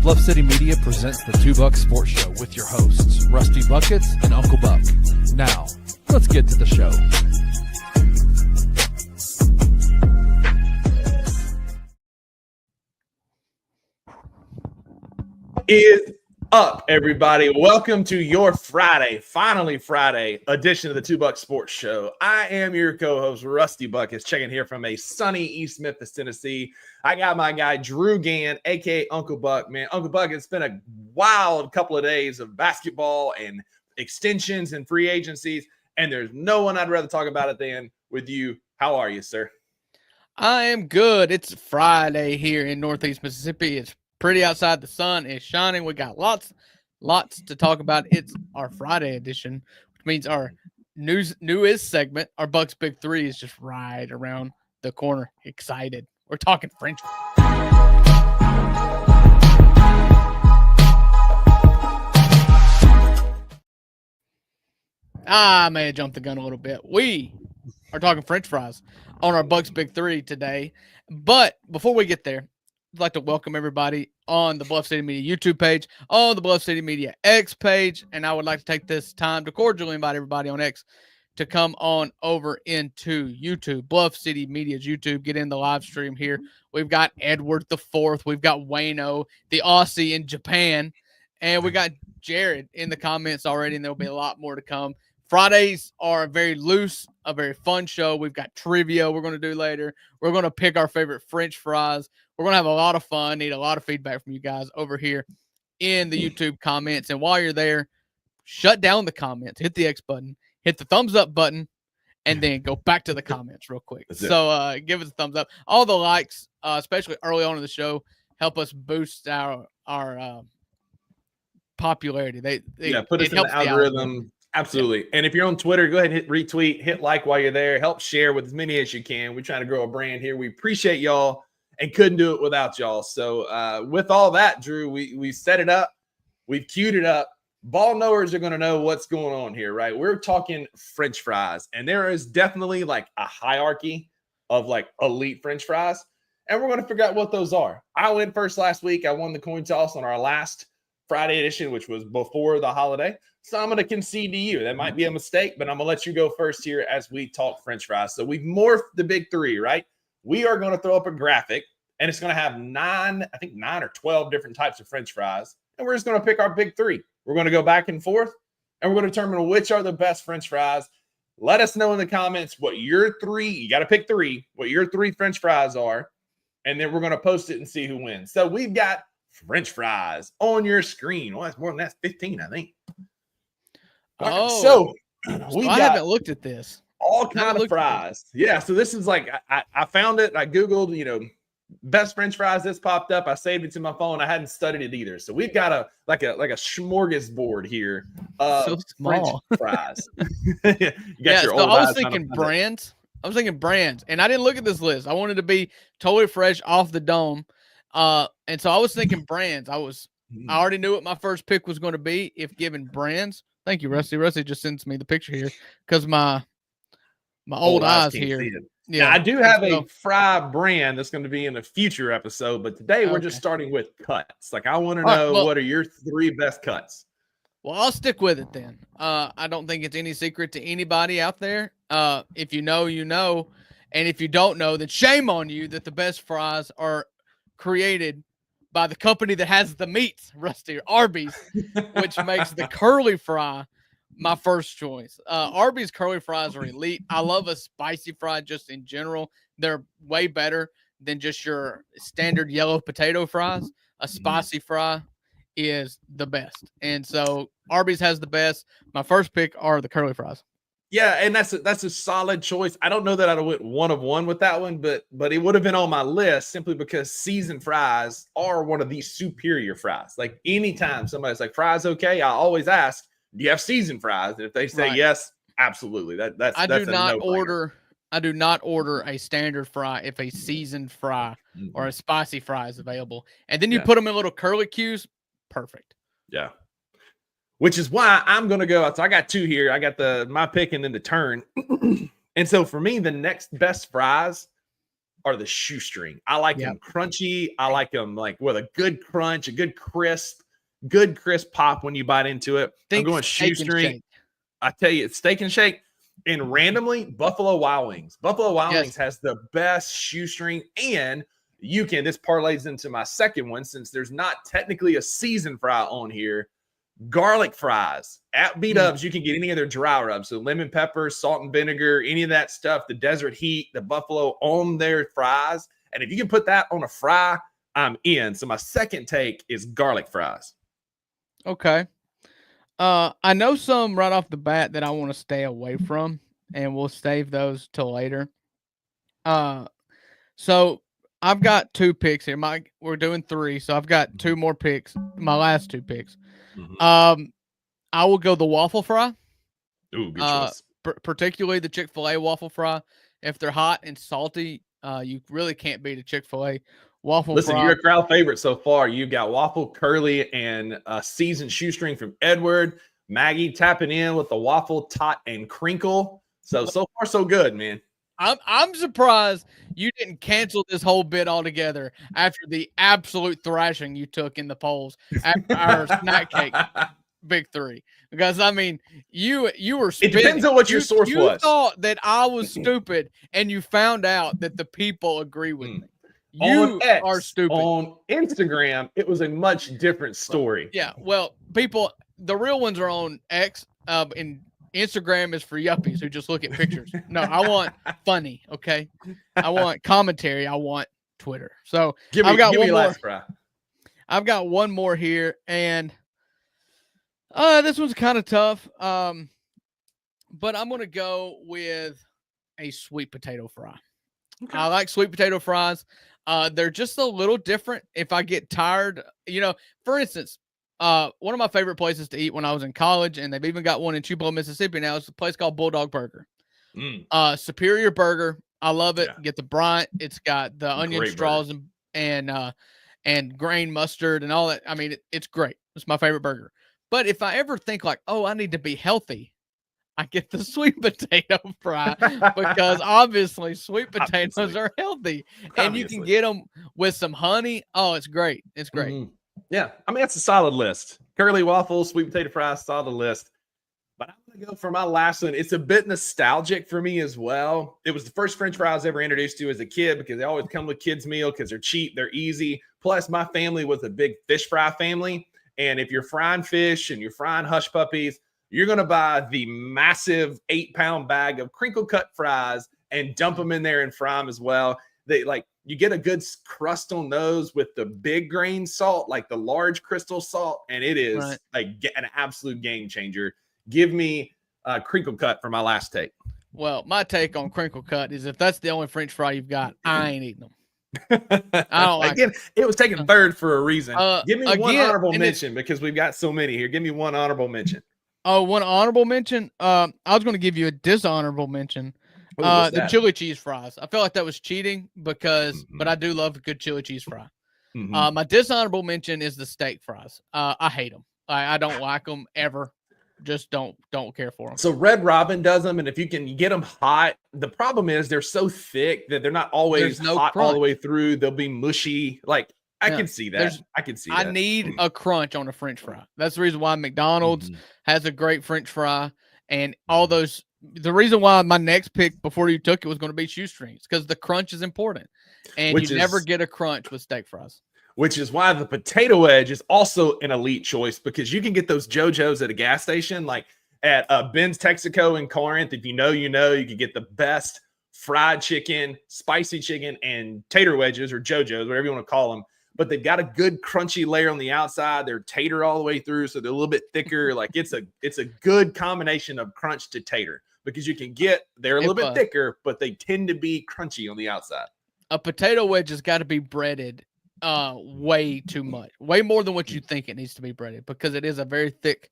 Bluff City Media presents the Two Buck Sports Show with your hosts, Rusty Buckets and Uncle Buck. Now, let's get to the show. Is up, everybody. Welcome to your finally Friday edition of the Two Buck Sports Show. I am your co-host, Rusty Buckets, checking here from a sunny East Memphis, Tennessee. I got my guy, Drew Gann, a.k.a. Uncle Buck. Man, Uncle Buck, it's been a wild couple of days of basketball and extensions and free agencies, and there's no one I'd rather talk about it than with you. How are you, sir? I am good. It's Friday here in Northeast Mississippi. It's pretty outside. The sun is shining. We got lots to talk about. It's our Friday edition, which means our newest segment, our Bucks Big Three, is just right around the corner. Excited. We're talking French. I may have jumped the gun a little bit. We are talking French fries on our Bucks Big Three today. But before we get there, I'd like to welcome everybody on the Bluff City Media YouTube page, on the Bluff City Media X page, and I would like to take this time to cordially invite everybody on X to come on over into YouTube, Bluff City Media's YouTube. Get in the live stream here. We've got Edward the Fourth, we've got Wayno, the Aussie in Japan, and we got Jared in the comments already, and there'll be a lot more to come. Fridays are very loose, a very fun show. We've got trivia we're going to do later. We're going to pick our favorite French fries. We're going to have a lot of fun, need a lot of feedback from you guys over here in the YouTube comments. And while you're there, shut down the comments, hit the X button, hit the thumbs up button, and then go back to the comments real quick. So give us a thumbs up. All the likes, especially early on in the show, help us boost our popularity. Put us in the algorithm. Absolutely. Yeah. And if you're on Twitter, go ahead and hit retweet, hit like while you're there. Help share with as many as you can. We're trying to grow a brand here. We appreciate y'all and couldn't do it without y'all. So with all that, Drew, we set it up. We've queued it up. Ball knowers are going to know what's going on here, right? We're talking French fries, and there is definitely like a hierarchy of like elite French fries, and we're going to figure out what those are. I went first last week. I won the coin toss on our last Friday edition, which was before the holiday. So I'm going to concede to you. That might be a mistake, but I'm going to let you go first here as we talk French fries. So we've morphed the big three, right? We are going to throw up a graphic, and it's going to have 9 or 12 different types of French fries, and we're just going to pick our big three. We're going to go back and forth, and we're going to determine which are the best French fries. Let us know in the comments what your three, you got to pick three, what your 3 French fries are, and then we're going to post it and see who wins. So we've got French fries on your screen. Well, that's more than that's 15, I think. So I haven't looked at this. All kind of fries. Yeah, so this is like I found it. I Googled, best French fries. This popped up. I saved it to my phone. I hadn't studied it either. So we've got a smorgasbord here of so small French fries. I was thinking brands. And I didn't look at this list. I wanted to be totally fresh off the dome. And so I was thinking brands. I already knew what my first pick was going to be if given brands. Thank you, Rusty. Rusty just sends me the picture here because my old eyes here. Yeah, I do have a fry brand that's going to be in a future episode, but today we're just starting with cuts. Like, I want to know what are your 3 best cuts? Well, I'll stick with it then. I don't think it's any secret to anybody out there. If you know, you know. And if you don't know, then shame on you that the best fries are created by the company that has the meats, Rusty, Arby's, which makes the curly fry my first choice. Arby's curly fries are elite. I love a spicy fry just in general. They're way better than just your standard yellow potato fries. A spicy fry is the best. And so Arby's has the best. My first pick are the curly fries. Yeah, and that's a solid choice. I don't know that I'd have went 1 of 1 with that one, but it would have been on my list simply because seasoned fries are one of the superior fries. Like, anytime somebody's like, fries okay, I always ask, do you have seasoned fries? And if they say yes, absolutely. I do not order a standard fry if a seasoned fry or a spicy fry is available. And then you put them in little curly cues. Perfect. Yeah. Which is why I'm going to go out. So I got 2 here. I got my pick and then the turn. And so for me, the next best fries are the shoestring. I like them crunchy. I like them like with a good crunch, a good crisp pop when you bite into it. I'm going shoestring. I tell you, it's Steak and Shake. And randomly, Buffalo Wild Wings. Buffalo Wild Wings has the best shoestring. And this parlays into my second one, since there's not technically a seasoned fry on here. Garlic fries at B-Dubs. You can get any of their dry rubs. So lemon pepper, salt and vinegar, any of that stuff, the desert heat, the buffalo on their fries. And if you can put that on a fry, I'm in. So my second take is garlic fries. Okay. I know some right off the bat that I want to stay away from, and we'll save those till later. So I've got 2 picks here. We're doing 3, so I've got 2 more picks. My last 2 picks. I will go the waffle fry. Ooh, good choice. Particularly the Chick-fil-A waffle fry. If they're hot and salty, you really can't beat a Chick-fil-A waffle fry. You're a crowd favorite so far. You've got waffle, curly, and a seasoned shoestring from Edward. Maggie tapping in with the waffle, tot, and crinkle. So far, so good, man. I'm surprised you didn't cancel this whole bit altogether after the absolute thrashing you took in the polls after our snack cake big 3. Because I mean, you were spinning. It depends on what your source was. You thought that I was stupid, and you found out that the people agree with me. You are stupid. On Instagram, it was a much different story. Yeah, well, people, the real ones are on X, and Instagram is for yuppies who just look at pictures. No, I want funny, okay? I want commentary. I want Twitter. So I've got one more. I've got one more here, and this one's kind of tough. But I'm gonna go with a sweet potato fry. Okay. I like sweet potato fries. They're just a little different. If I get tired, for instance, one of my favorite places to eat when I was in college, and they've even got one in Tupelo, Mississippi now, is a place called Bulldog Burger. Superior burger. I love it. Yeah. Get the brine. It's got the onion straws and grain mustard and all that. I mean, it's great. It's my favorite burger. But if I ever think like, oh, I need to be healthy, I get the sweet potato fry because obviously sweet potatoes are healthy, and you can get them with some honey. Oh, it's great. It's great. Mm-hmm. Yeah. I mean, that's a solid list. Curly waffles, sweet potato fries, solid list. But I'm going to go for my last one. It's a bit nostalgic for me as well. It was the first French fries I was ever introduced to as a kid because they always come with kids' meal because they're cheap, they're easy. Plus, my family was a big fish fry family. And if you're frying fish and you're frying hush puppies, you're going to buy the massive 8-pound bag of crinkle cut fries and dump them in there and fry them as well. You get a good crust on those with the big grain salt, like the large crystal salt. And it is like an absolute game changer. Give me crinkle cut for my last take. Well, my take on crinkle cut is if that's the only French fry you've got, I ain't eating them. I don't like it was taken third for a reason. Give me one honorable mention because we've got so many here. Give me one honorable mention. Oh, one honorable mention. I was going to give you a dishonorable mention. The chili cheese fries. I felt like that was cheating because, but I do love a good chili cheese fry. Mm-hmm. My dishonorable mention is the steak fries. I hate them. I don't like them ever. Just don't care for them. So Red Robin does them, and if you can get them hot, the problem is they're so thick that they're not always hot crunch all the way through. They'll be mushy. Like I can see that. I need a crunch on a French fry. That's the reason why McDonald's has a great French fry, and all those. The reason why my next pick before you took it was going to be shoestrings because the crunch is important, and you never get a crunch with steak fries. Which is why the potato wedge is also an elite choice because you can get those JoJo's at a gas station, like at Ben's Texaco in Corinth. If you know, you can get the best fried chicken, spicy chicken, and tater wedges or JoJo's, whatever you want to call them. But they've got a good crunchy layer on the outside. They're tater all the way through, so they're a little bit thicker. Like it's a good combination of crunch to tater because they're a little bit thicker, but they tend to be crunchy on the outside. A potato wedge has got to be breaded way too much, way more than what you think it needs to be breaded because it is a very thick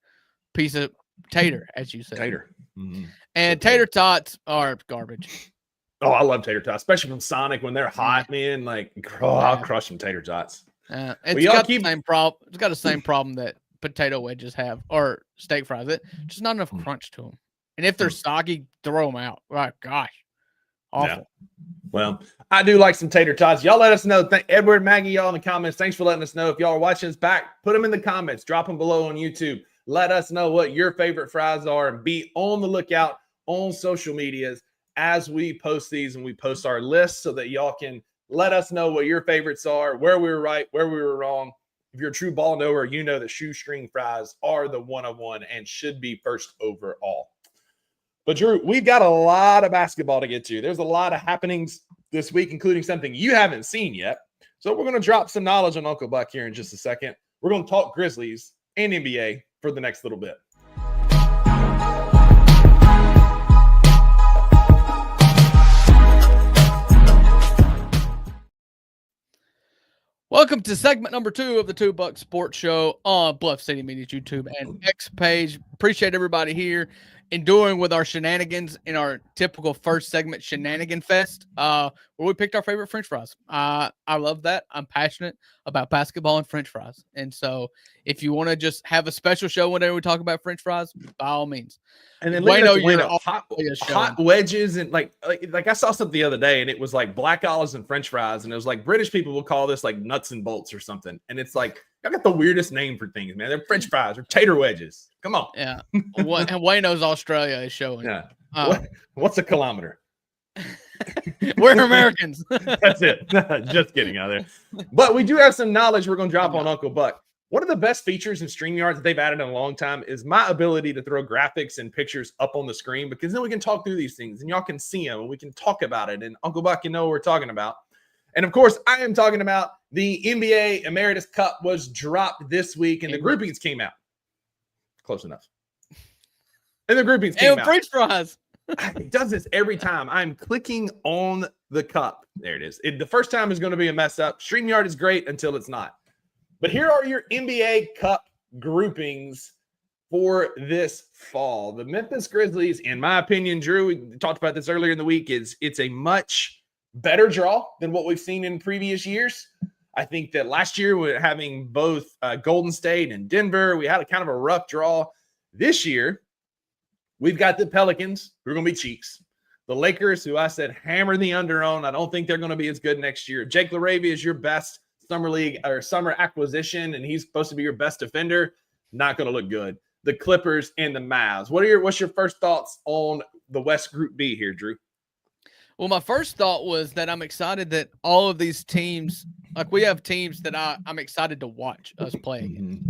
piece of tater, as you said. Tater. Mm-hmm. And tater tots are garbage. Oh, I love tater tots, especially from Sonic when they're hot, man. Like, I'll crush some tater tots. It's got the same problem that potato wedges have or steak fries. Just not enough crunch to them. And if they're soggy, throw them out. Right? Gosh, awful. Well, I do like some tater tots. Y'all let us know. Edward, Maggie, y'all in the comments. Thanks for letting us know. If y'all are watching us back, put them in the comments. Drop them below on YouTube. Let us know what your favorite fries are, and be on the lookout on social medias as we post these and we post our lists so that y'all can let us know what your favorites are, where we were right, where we were wrong. If you're a true ball knower, you know that shoestring fries are the one-of-one and should be first overall. But Drew, we've got a lot of basketball to get to. There's a lot of happenings this week, including something you haven't seen yet. So we're going to drop some knowledge on Uncle Buck here in just a second. We're going to talk Grizzlies and NBA for the next little bit. Welcome to segment number 2 of the $2 Sports Show on Bluff City Media's YouTube and X page. Appreciate everybody here enduring with our shenanigans in our typical first segment shenanigan fest, where we picked our favorite French fries. I love that. I'm passionate about basketball and French fries. And so if you want to just have a special show whenever we talk about French fries, by all means. And then hot wedges and like I saw something the other day and it was like black olives and French fries, and it was like British people will call this like nuts and bolts or something, and it's like I got the weirdest name for things, man. They're French fries or tater wedges. Come on. Yeah. And Wayno's Australia is showing. Yeah. What's a kilometer? We're Americans. That's it. Just kidding out there. But we do have some knowledge we're going to drop on Uncle Buck. One of the best features in StreamYard that they've added in a long time is my ability to throw graphics and pictures up on the screen, because then we can talk through these things and y'all can see them and we can talk about it. And Uncle Buck, you know what we're talking about. And of course, I am talking about the NBA Emeritus Cup was dropped this week and the groupings came out. Close enough. And the groupings came out. French fries. It does this every time. I'm clicking on the cup. There it is. The first time is going to be a mess up. StreamYard is great until it's not. But here are your NBA Cup groupings for this fall. The Memphis Grizzlies, in my opinion, Drew, we talked about this earlier in the week, it's a much better draw than what we've seen in previous years. I think that last year, we're having both Golden State and Denver. We had a kind of a rough draw. This year, we've got the Pelicans, who are going to be cheeks. The Lakers, who I said hammer the under on. I don't think they're going to be as good next year. Jake LaRavia is your best summer league or summer acquisition, and he's supposed to be your best defender. Not going to look good. The Clippers and the Mavs. What's your first thoughts on the West Group B here, Drew? Well, my first thought was that I'm excited that all of these teams, like we have teams that I'm excited to watch us play against.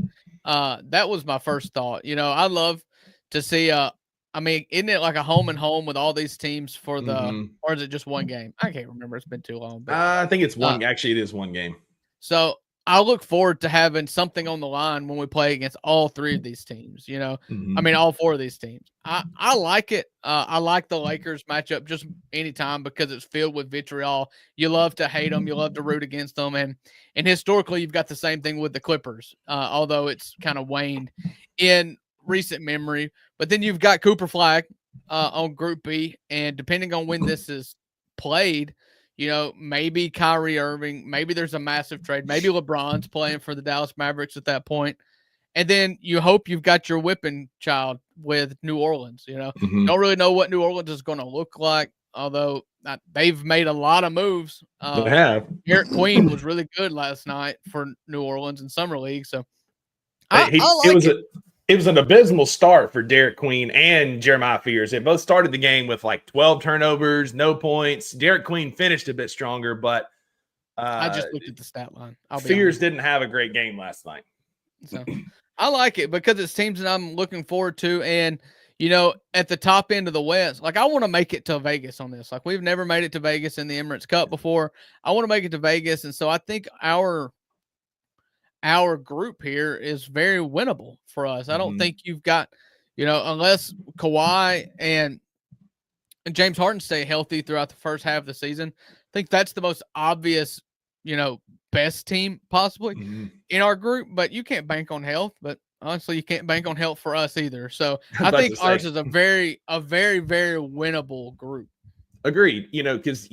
That was my first thought. You know, I love to see, I mean, isn't it like a home and home with all these teams for the, or is it just one game? I can't remember. It's been too long. But, I think it's one. Actually, it is one game. So I look forward to having something on the line when we play against all 3 of these teams, you know, I mean, all 4 of these teams. I like it. I like the Lakers matchup just anytime because it's filled with vitriol. You love to hate them. You love to root against them. And historically, you've got the same thing with the Clippers, although it's kind of waned in recent memory. But then you've got Cooper Flag on Group B. And depending on when this is played, you know, maybe Kyrie Irving, maybe there's a massive trade. Maybe LeBron's playing for the Dallas Mavericks at that point. And then you hope you've got your whipping child with New Orleans, you know. Don't really know what New Orleans is going to look like, although they've made a lot of moves. They have. Derek Queen was really good last night for New Orleans in Summer League. So it was an abysmal start for Derek Queen and Jeremiah Fears. They both started the game with like 12 turnovers, no points. Derek Queen finished a bit stronger, but I just looked at the stat line. Fears didn't have a great game last night. So I like it because it's teams that I'm looking forward to. And, you know, at the top end of the West, like I want to make it to Vegas on this. Like we've never made it to Vegas in the Emirates Cup before. I want to make it to Vegas. And so I think our group here is very winnable for us. I don't think you've got, you know, unless Kawhi and James Harden stay healthy throughout the first half of the season, I think that's the most obvious, you know, best team possibly in our group. But you can't bank on health. But honestly, you can't bank on health for us either. So I think ours is a very, very winnable group. Agreed. You know, because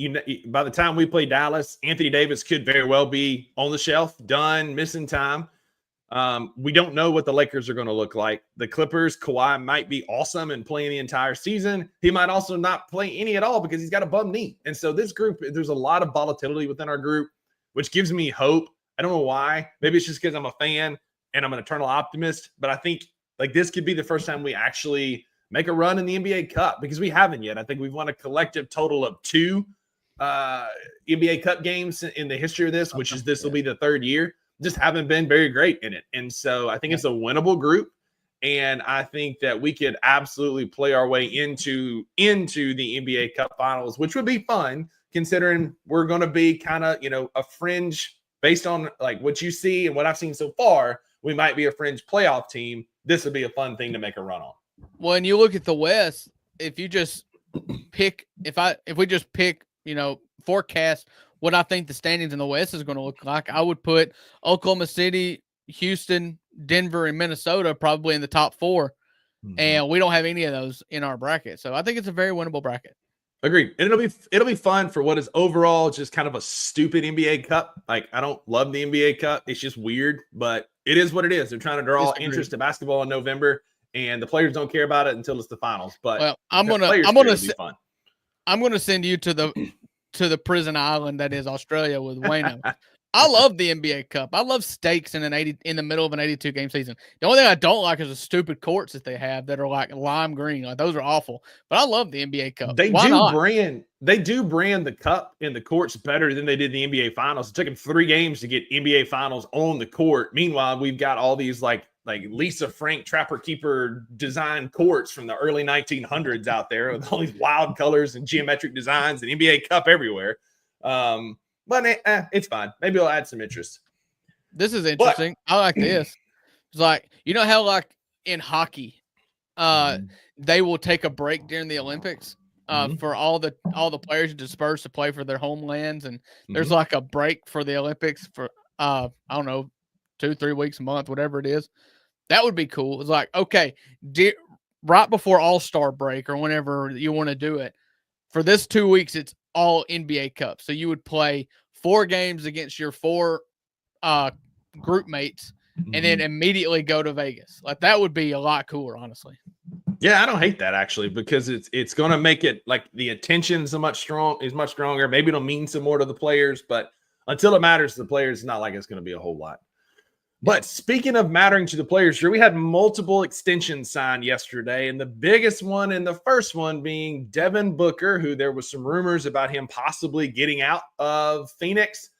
by the time we play Dallas, Anthony Davis could very well be on the shelf, done, missing time. We don't know what the Lakers are going to look like. The Clippers, Kawhi might be awesome and playing the entire season. He might also not play any at all because he's got a bum knee. And so this group, there's a lot of volatility within our group, which gives me hope. I don't know why. Maybe it's just because I'm a fan and I'm an eternal optimist. But I think like this could be the first time we actually make a run in the NBA Cup because we haven't yet. I think we've won a collective total of 2 NBA Cup games in the history of this, which is this will be the 3rd year. Just haven't been very great in it. And so I think it's a winnable group. And I think that we could absolutely play our way into the NBA Cup Finals, which would be fun considering we're going to be kind of, a fringe based on like what you see and what I've seen so far. We might be a fringe playoff team. This would be a fun thing to make a run on. When you look at the West, if you just pick, if we just pick, forecast what I think the standings in the West is going to look like, I would put Oklahoma City, Houston, Denver, and Minnesota probably in the top 4. Mm-hmm. And we don't have any of those in our bracket. So I think it's a very winnable bracket. Agreed. And it'll be fun for what is overall just kind of a stupid NBA Cup. Like, I don't love the NBA Cup. It's just weird, but it is what it is. They're trying to draw interest to basketball in November, and the players don't care about it until it's the finals. But I'm gonna send you to the prison island that is Australia with Wayno. I love the NBA Cup. I love stakes in the middle of an 82 game season. The only thing I don't like is the stupid courts that they have that are like lime green. Like those are awful. But I love the NBA Cup. They do brand the cup in the courts better than they did the NBA Finals. It took them 3 games to get NBA Finals on the court. Meanwhile, we've got all these like Lisa Frank Trapper Keeper design courts from the early 1900s out there with all these wild colors and geometric designs and NBA Cup everywhere. But it's fine. Maybe I'll add some interest. This is interesting. I like this. It's like, how like in hockey, they will take a break during the Olympics for all the players to disperse to play for their homelands. And there's like a break for the Olympics for, I don't know, 2-3 weeks, a month, whatever it is. That would be cool. It's like, okay, right before All-Star break or whenever you want to do it, for this 2 weeks, it's all NBA Cup. So you would play 4 games against your 4 group mates and then immediately go to Vegas. Like that would be a lot cooler, honestly. Yeah, I don't hate that actually because it's going to make it like the attention is much stronger. Maybe it'll mean some more to the players, but until it matters to the players, it's not like it's going to be a whole lot. But speaking of mattering to the players, we had multiple extensions signed yesterday, and the biggest one and the first one being Devin Booker, who there was some rumors about him possibly getting out of Phoenix,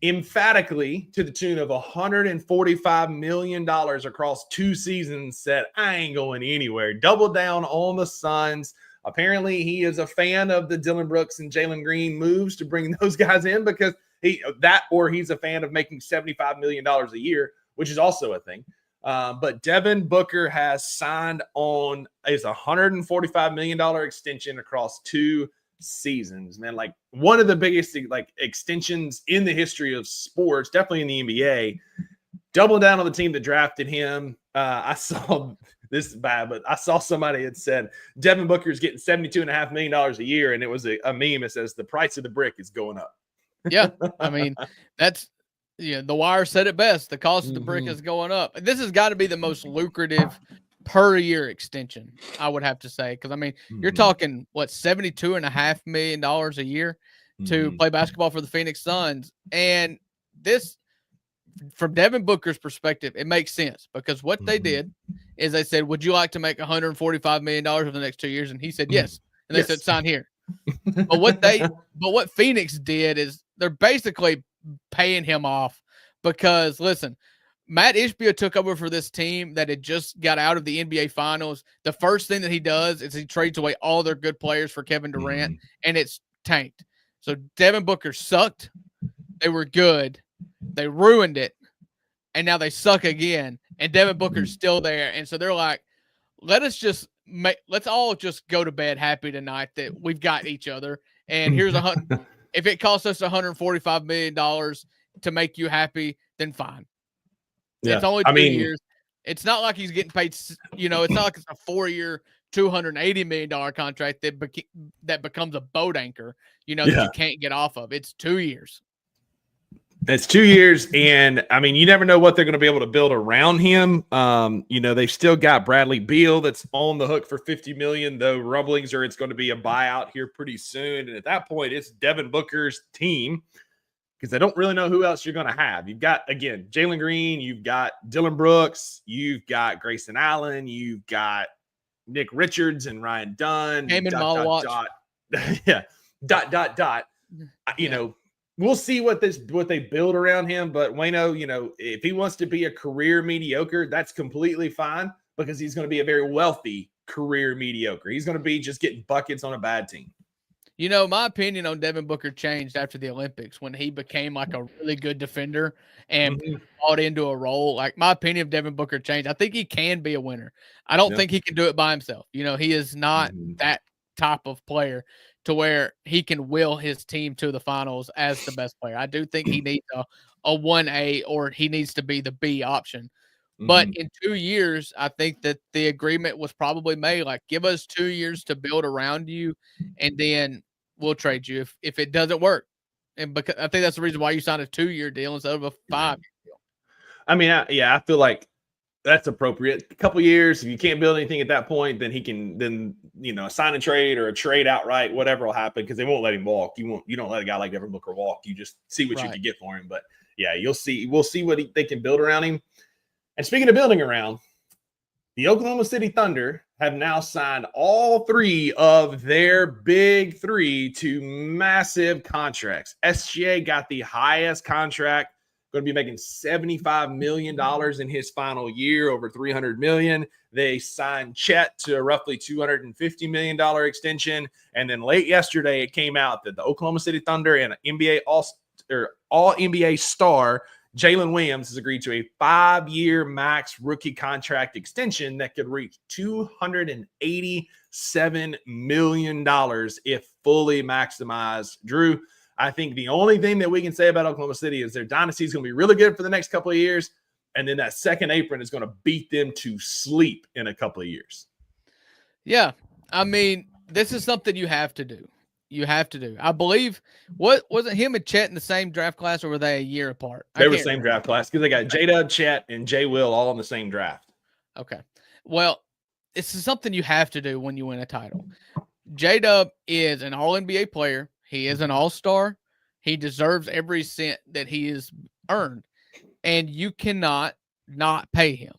emphatically to the tune of $145 million across 2 seasons, said, I ain't going anywhere. Double down on the Suns. Apparently, he is a fan of the Dylan Brooks and Jalen Green moves to bring those guys in because he's a fan of making $75 million a year, which is also a thing. But Devin Booker has signed on a $145 million extension across 2 seasons, man. Like one of the biggest like extensions in the history of sports, definitely in the NBA. Doubling down on the team that drafted him. I saw this is bad, but I saw somebody had said Devin Booker is getting $72.5 million a year, and it was a meme that says the price of the brick is going up. Yeah, I mean that's. Yeah, the Wire said it best. The cost of the brick is going up. This has got to be the most lucrative per year extension, I would have to say. Because, I mean, you're talking, $72.5 million a year to play basketball for the Phoenix Suns. And this, from Devin Booker's perspective, it makes sense. Because what they did is they said, would you like to make $145 million over the next 2 years? And he said, yes. And they said, sign here. But what Phoenix did is they're basically paying him off because listen, Matt Ishbia took over for this team that had just got out of the NBA Finals. The first thing that he does is he trades away all their good players for Kevin Durant, and it's tanked. So Devin Booker sucked. They were good. They ruined it, and now they suck again. And Devin Booker's still there, and so they're like, let's all just go to bed happy tonight that we've got each other. And here's if it costs us $145 million to make you happy, then fine. Yeah. It's only 2 years. It's not like he's getting paid, it's not like it's a 4-year, $280 million contract that becomes a boat anchor, that you can't get off of. It's 2 years. It's 2 years, and I mean, you never know what they're going to be able to build around him. They've still got Bradley Beal that's on the hook for $50 million, though rumblings are it's going to be a buyout here pretty soon. And at that point, it's Devin Booker's team because they don't really know who else you're going to have. You've got, again, Jalen Green, you've got Dylan Brooks, you've got Grayson Allen, you've got Nick Richards and Ryan Dunn. Yeah. We'll see what they build around him. But Wayno, if he wants to be a career mediocre, that's completely fine because he's going to be a very wealthy career mediocre. He's going to be just getting buckets on a bad team. My opinion on Devin Booker changed after the Olympics when he became like a really good defender and bought into a role. Like my opinion of Devin Booker changed. I think he can be a winner. I don't think he can do it by himself. He is not that type of player to where he can will his team to the finals as the best player. I do think he needs a 1A or he needs to be the B option. But in 2 years, I think that the agreement was probably made, like, give us 2 years to build around you, and then we'll trade you if it doesn't work. And because I think that's the reason why you signed a 2-year deal instead of a 5-year deal. I mean, I feel like that's appropriate. A couple years, if you can't build anything at that point, then he can sign a trade or a trade outright, whatever will happen, because they won't let him walk. You don't let a guy like Devin Booker walk. You just see what you can get for him. But yeah, you'll see. We'll see what they can build around him. And speaking of building around, the Oklahoma City Thunder have now signed all 3 of their big 3 to massive contracts. SGA got the highest contract, going to be making $75 million in his final year, over $300 million. They signed Chet to a roughly $250 million extension. And then late yesterday, it came out that the Oklahoma City Thunder and NBA all NBA star Jaylen Williams has agreed to a 5-year max rookie contract extension that could reach $287 million if fully maximized. Drew, I think the only thing that we can say about Oklahoma City is their dynasty is going to be really good for the next couple of years, and then that second apron is going to beat them to sleep in a couple of years. Yeah, I mean, this is something you have to do. I believe, wasn't him and Chet in the same draft class, or were they a year apart? They were the same draft class because they got J-Dub, Chet, and J. Will all in the same draft. Okay. Well, this is something you have to do when you win a title. J-Dub is an all-NBA player. He is an all-star. He deserves every cent that he has earned, and you cannot not pay him.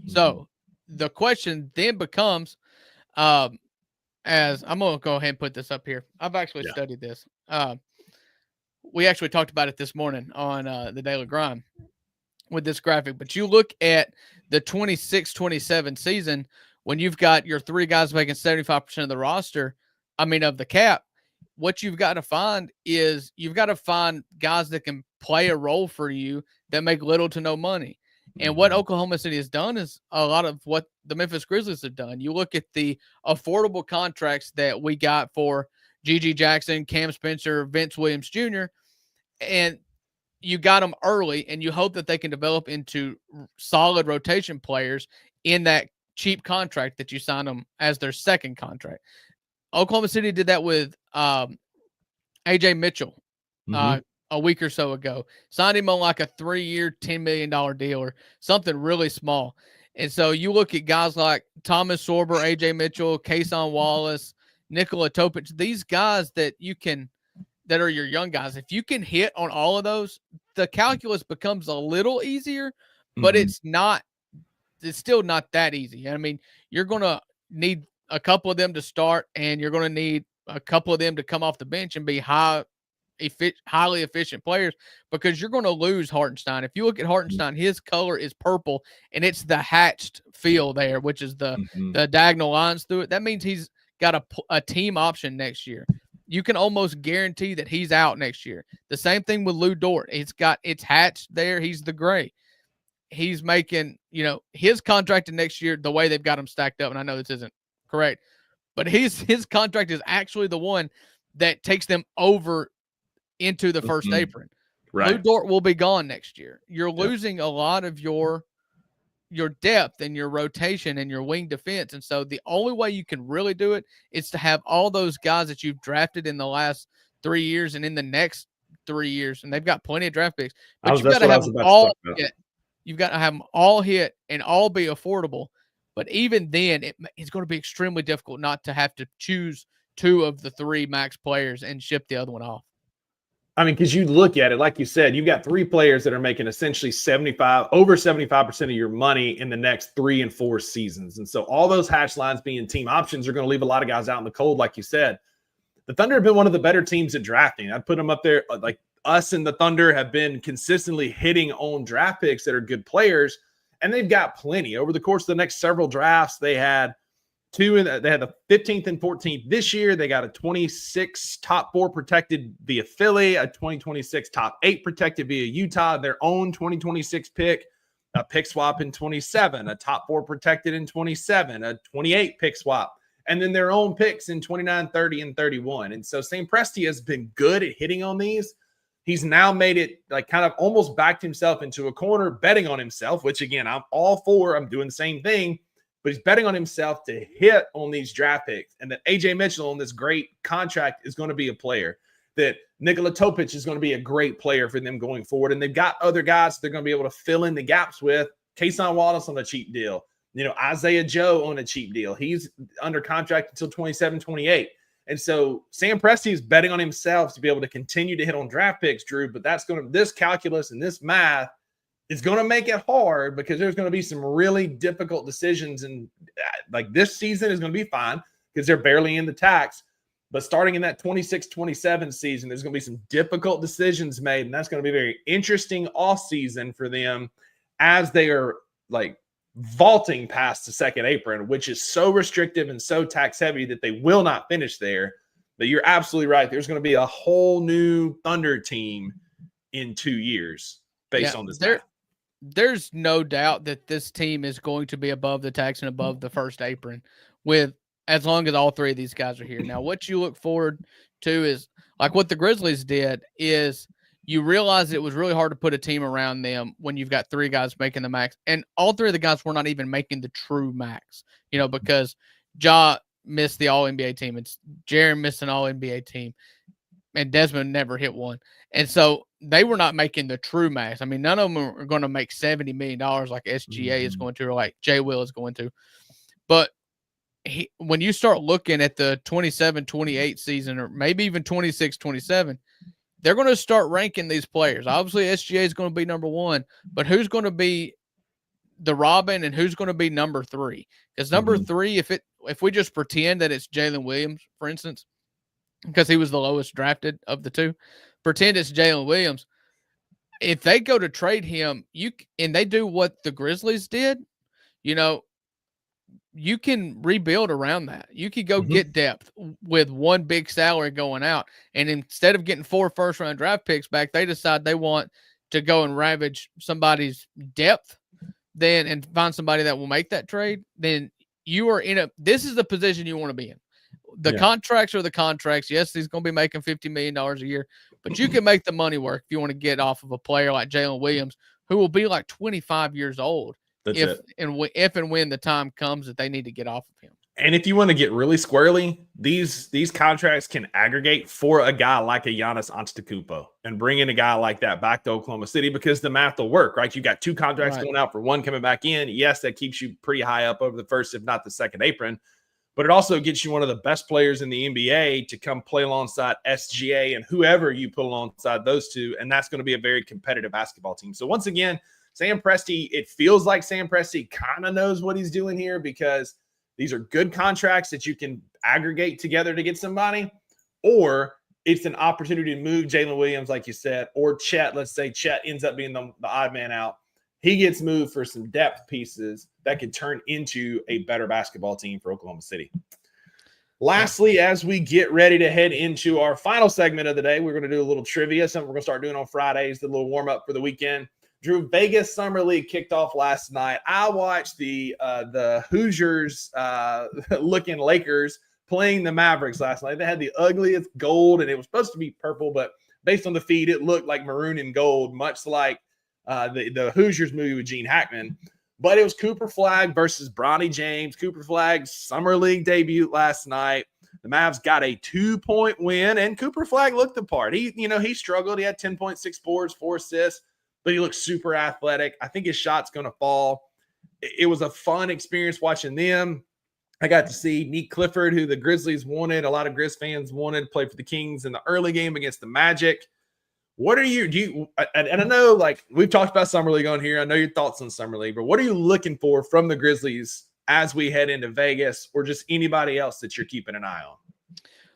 So the question then becomes, as I'm going to go ahead and put this up here. I've actually studied this. We actually talked about it this morning on the Daily Grind with this graphic. But you look at the 26-27 season when you've got your 3 guys making 75% of the roster, of the cap. What you've got to find is you've got to find guys that can play a role for you that make little to no money. And what Oklahoma City has done is a lot of what the Memphis Grizzlies have done. You look at the affordable contracts that we got for G.G. Jackson, Cam Spencer, Vince Williams Jr., and you got them early, and you hope that they can develop into solid rotation players in that cheap contract that you sign them as their second contract. Oklahoma City did that with A.J. Mitchell a week or so ago. Signed him on like a 3-year, $10 million deal or something really small. And so you look at guys like Thomas Sorber, A.J. Mitchell, Kason Wallace, Nikola Topic, these guys that are your young guys. If you can hit on all of those, the calculus becomes a little easier, but it's still not that easy. I mean, you're going to need a couple of them to start, and you're going to need a couple of them to come off the bench and be highly efficient players, because you're going to lose Hartenstein. If you look at Hartenstein, his color is purple, and it's the hatched feel there, which is the diagonal lines through it. That means he's got a team option next year. You can almost guarantee that he's out next year. The same thing with Lou Dort. It's hatched there. He's the gray. He's making, his contract next year, the way they've got him stacked up, and I know this isn't correct, but his contract is actually the one that takes them over into the first apron. Right. Lou Dort will be gone next year. You're losing a lot of your depth and your rotation and your wing defense. And so the only way you can really do it is to have all those guys that you've drafted in the last 3 years and in the next 3 years, and they've got plenty of draft picks. But You've got to have them all hit and all be affordable. But even then, it's going to be extremely difficult not to have to choose 2 of the 3 max players and ship the other one off. I mean, because you look at it, like you said, you've got 3 players that are making essentially over 75% of your money in the next 3 and 4 seasons. And so all those hash lines being team options are going to leave a lot of guys out in the cold, like you said. The Thunder have been one of the better teams at drafting. I'd put them up there. Like us and the Thunder have been consistently hitting on draft picks that are good players, and they've got plenty. Over the course of the next several drafts, they had the 15th and 14th this year. They got a 26 top 4 protected via Philly, a 2026 top 8 protected via Utah, their own 2026 pick, a pick swap in 27, a top 4 protected in 27, a 28 pick swap, and then their own picks in 29, 30, and 31. And so Sam Presti has been good at hitting on these. He's now made it like kind of almost backed himself into a corner, betting on himself, which again, I'm all for. I'm doing the same thing. But he's betting on himself to hit on these draft picks, and that AJ Mitchell on this great contract is going to be a player, that Nikola Topic is going to be a great player for them going forward. And they've got other guys they're going to be able to fill in the gaps with. Kason Wallace on a cheap deal. Isaiah Joe on a cheap deal. He's under contract until 27, 28. And so Sam Presti is betting on himself to be able to continue to hit on draft picks, Drew, but this calculus and this math is going to make it hard because there's going to be some really difficult decisions. And like this season is going to be fine because they're barely in the tax. But starting in that 26-27 season, there's going to be some difficult decisions made. And that's going to be a very interesting offseason for them as they are like vaulting past the second apron, which is so restrictive and so tax heavy that they will not finish there. But you're absolutely right. There's going to be a whole new Thunder team in 2 years based on this. There's no doubt that this team is going to be above the tax and above the first apron as long as all 3 of these guys are here. Now, what you look forward to is like what the Grizzlies did is you realize it was really hard to put a team around them when you've got 3 guys making the max. And all 3 of the guys were not even making the true max, because Ja missed the All-NBA team. It's Jaren missed an All-NBA team. And Desmond never hit one. And so they were not making the true max. I mean, none of them are going to make $70 million like SGA is going to or like Jay Will is going to. But when you start looking at the 27-28 season or maybe even 26-27, they're going to start ranking these players. Obviously, SGA is going to be number 1, but who's going to be the Robin and who's going to be number 3? Because number 3, if we just pretend that it's Jaylen Williams, for instance, because he was the lowest drafted of the 2, pretend it's Jaylen Williams. If they go to trade him, and they do what the Grizzlies did, you can rebuild around that. You could go get depth with one big salary going out. And instead of getting 4 first-round draft picks back, they decide they want to go and ravage somebody's depth and find somebody that will make that trade. Then you are this is the position you want to be in. The contracts are the contracts. Yes, he's going to be making $50 million a year, but you can make the money work if you want to get off of a player like Jaylen Williams, who will be like 25 years old if and when the time comes that they need to get off of him. And if you want to get really squirrely, these contracts can aggregate for a guy like a Giannis Antetokounmpo and bring in a guy like that back to Oklahoma City because the math will work, right? You got 2 contracts going out for 1 coming back in. Yes, that keeps you pretty high up over the first, if not the second apron. But it also gets you one of the best players in the NBA to come play alongside SGA and whoever you put alongside those 2. And that's going to be a very competitive basketball team. So once again, Sam Presti, it feels like Sam Presti kind of knows what he's doing here because these are good contracts that you can aggregate together to get somebody, or it's an opportunity to move Jaylen Williams, like you said, or Chet. Let's say Chet ends up being the odd man out. He gets moved for some depth pieces that could turn into a better basketball team for Oklahoma City. Lastly, as we get ready to head into our final segment of the day, we're going to do a little trivia, something we're going to start doing on Fridays, the little warm-up for the weekend. Drew, Vegas Summer League kicked off last night. I watched the Hoosiers looking Lakers playing the Mavericks last night. They had the ugliest gold, and it was supposed to be purple, but based on the feed, it looked like maroon and gold, much like the Hoosiers movie with Gene Hackman. But it was Cooper Flagg versus Bronny James. Cooper Flagg's Summer League debut last night. The Mavs got a 2-point win, and Cooper Flagg looked the part. He struggled. He had 10.6 boards, 4 assists, but he looked super athletic. I think his shot's going to fall. It was a fun experience watching them. I got to see Nick Clifford, who the Grizzlies wanted. A lot of Grizz fans wanted, play for the Kings in the early game against the Magic. What are you, and I know, like, we've talked about Summer League on here. I know your thoughts on Summer League, but what are you looking for from the Grizzlies as we head into Vegas, or just anybody else that you're keeping an eye on?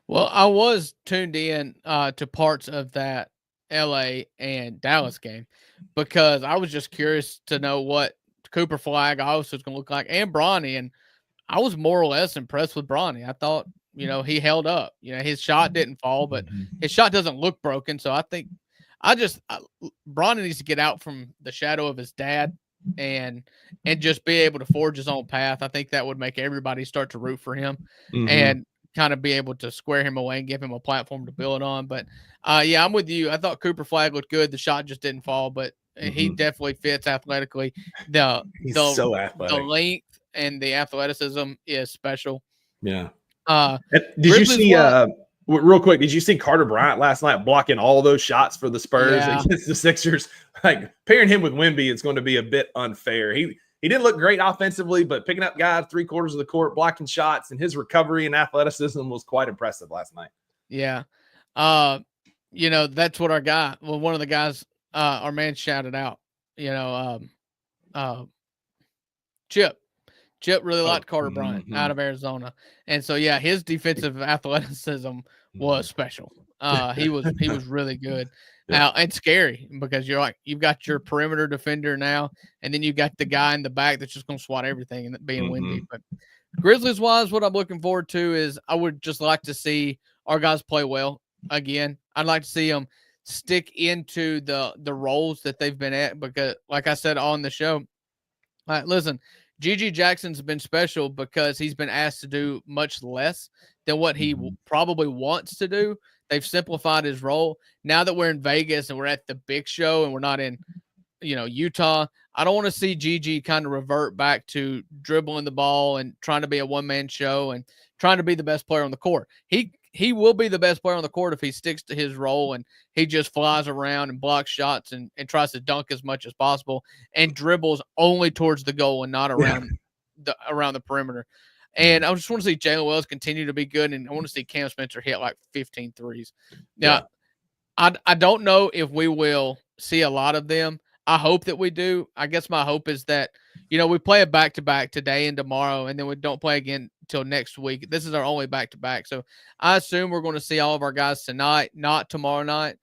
Well, I was tuned in to parts of that LA and Dallas game because I was just curious to know what Cooper Flagg also was going to look like, and Bronny. And I was more or less impressed with Bronny. I thought, he held up. His shot didn't fall, but his shot doesn't look broken. So I think Bronny needs to get out from the shadow of his dad and just be able to forge his own path. I think that would make everybody start to root for him and kind of be able to square him away and give him a platform to build on. But yeah, I'm with you. I thought Cooper Flagg looked good. The shot just didn't fall, but he definitely fits athletically. He's so athletic. The length and the athleticism is special. Yeah. Did Grizzlies you see real quick, did you see Carter Bryant last night blocking all those shots for the Spurs against the Sixers? Like, pairing him with Wemby is going to be a bit unfair. He didn't look great offensively, but picking up guys 3/4 of the court, blocking shots, and his recovery and athleticism was quite impressive last night. Yeah. That's what one of the guys, our man shouted out, Chip really liked Carter Bryant out of Arizona. And so, yeah, his defensive athleticism was special. He was really good. And scary because you've got your perimeter defender now, and then you got the guy in the back that's just going to swat everything and being Wemby. But Grizzlies wise, what I'm looking forward to is I would just like to see our guys play well again. I'd like to see them stick into the roles that they've been at, because like I said on the show, listen, G.G. Jackson's been special because he's been asked to do much less than what he probably wants to do. They've simplified his role. Now that we're in Vegas and we're at the big show and we're not in, Utah, I don't want to see G.G. kind of revert back to dribbling the ball and trying to be a one-man show and trying to be the best player on the court. He will be the best player on the court if he sticks to his role and he just flies around and blocks shots and tries to dunk as much as possible and dribbles only towards the goal and not around the perimeter. And I just want to see Jaylen Wells continue to be good, and I want to see Cam Spencer hit like 15 threes. Now, I don't know if we will see a lot of them. I hope that we do. I guess my hope is that, we play a back-to-back today and tomorrow, and then we don't play again until next week. This is our only back-to-back. So I assume we're going to see all of our guys tonight, not tomorrow night.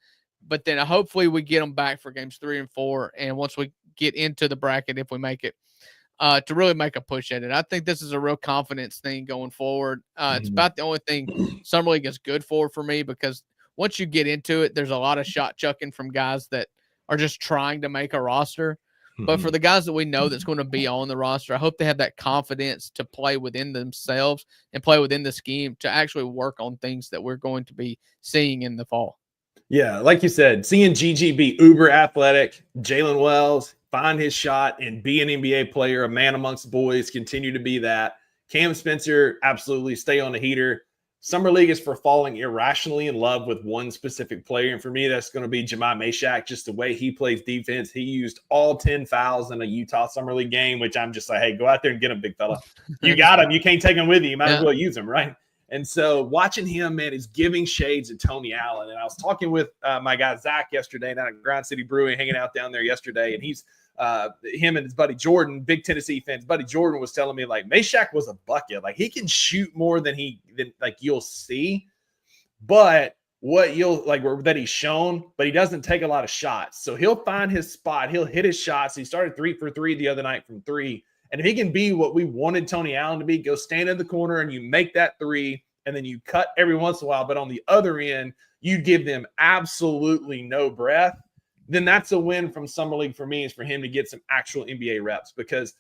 But then hopefully we get them back for games 3 and 4. And once we get into the bracket, if we make it, to really make a push at it. I think this is a real confidence thing going forward. It's about the only thing Summer League is good for me, because once you get into it, there's a lot of shot chucking from guys that are just trying to make a roster. But for the guys that we know that's going to be on the roster, I hope they have that confidence to play within themselves and play within the scheme to actually work on things that we're going to be seeing in the fall. Yeah, like you said, seeing GG be uber athletic, Jaylen Wells find his shot and be an NBA player, a man amongst boys, continue to be that. Cam Spencer, absolutely stay on the heater. Summer League is for falling irrationally in love with one specific player. And for me, that's going to be Jemai Meshack, just the way he plays defense. He used all 10 fouls in a Utah Summer League game, which I'm just like, hey, go out there and get him, big fella. You got him. You can't take him with you. You might as well use him, right? And so watching him, man, is giving shades of Tony Allen. And I was talking with my guy Zach yesterday down at Grind City Brewing, hanging out down there yesterday. And he's him and his buddy Jordan, big Tennessee fans. Buddy Jordan was telling me, like, Meshack was a bucket. Like, he can shoot more than you'll see. But what that he's shown, but he doesn't take a lot of shots. So he'll find his spot. He'll hit his shots. He started 3 for 3 the other night from 3. And if he can be what we wanted Tony Allen to be, go stand in the corner and you make that 3, and then you cut every once in a while, but on the other end, you give them absolutely no breath, then that's a win from Summer League for me, is for him to get some actual NBA reps, because